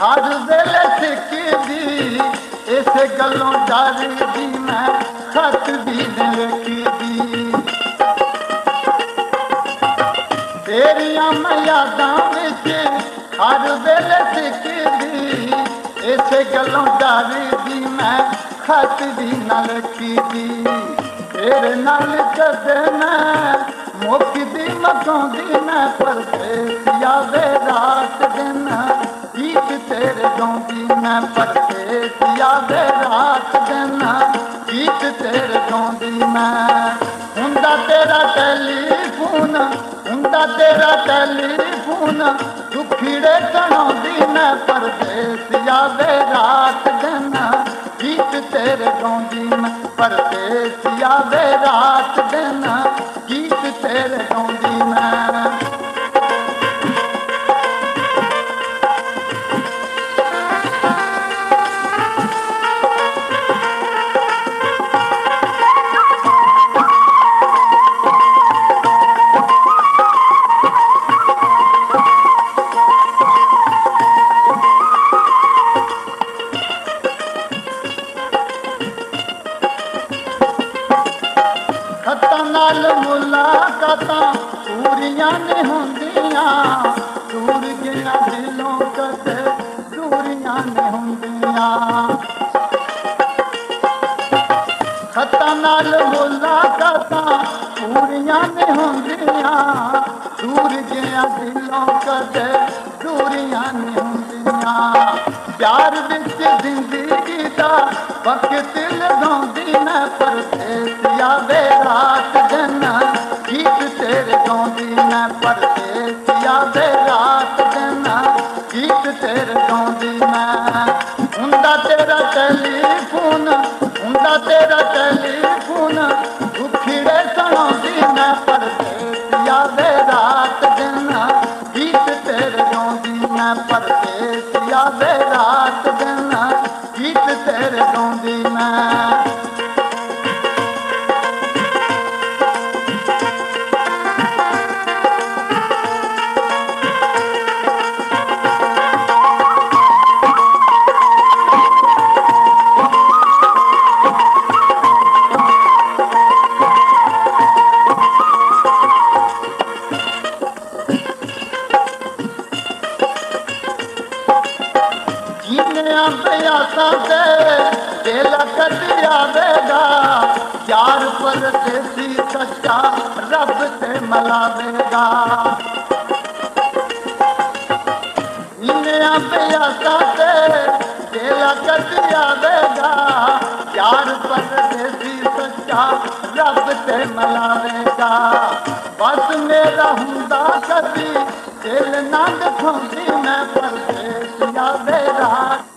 हर वेले सिकदी इस गलों डरदी मैं खत भी लिखदी तेरिया मैं यादां विच हर वेले सिकदी इस गलों डरदी मैं खत भी न लिखदी तेरे नाल कदे मैं मुकदी मकाउंदी मैं परदेस आवे रात दिन गीत तेरे गाउंदी मैं परदेस आवे रात दिन गीत तेरे गाउंदी मैं हुंदा तेरा टेलीफोन हुंदा तेरा टेलीफोन दुखीड़े कणाउंदी मैं परदेस आवे रात दिन गीत तेरे गाउंदी मैं परदेस आवे रात दिन गीत तेरे गाउंदी मैं खतां नाल मुलाकातां पूरियां नहीं हुंदियां दूर गया दिलों कदे दूरियां नहीं हुंदियां खतां नाल मुलाकातां पूरियां नहीं हुंदियां दूर गया दिलों कदे दूरियां नहीं हुंदियां प्यार विच जिंदगी दा वक्त लगाउंदी मैं परदेस आवे रात दिन गीत तेरे गाउंदी मैं परदेस आवे रात दिन गीत तेरे गाउंदी मैं हुंदा तेरा टेलीफोन हुंदा तेरा टेलीफोन दुखीड़े सुणाउंदी मैं परदेस आवे रात दिन गीत तेरे गाउंदी मैं परदेस आवे रात दिन गीत तेरे गाउंदी मैं प्यासा से दिल कट आवेगा यार परदेसी सच्चा रब से मलावेगा प्यासा से दिल कट आवेगा यार परदेसी सच्चा रब से मलावेगा बस मेरा हुंदा कभी दिल ना दिखाउंदी मैं परदेस आवे रात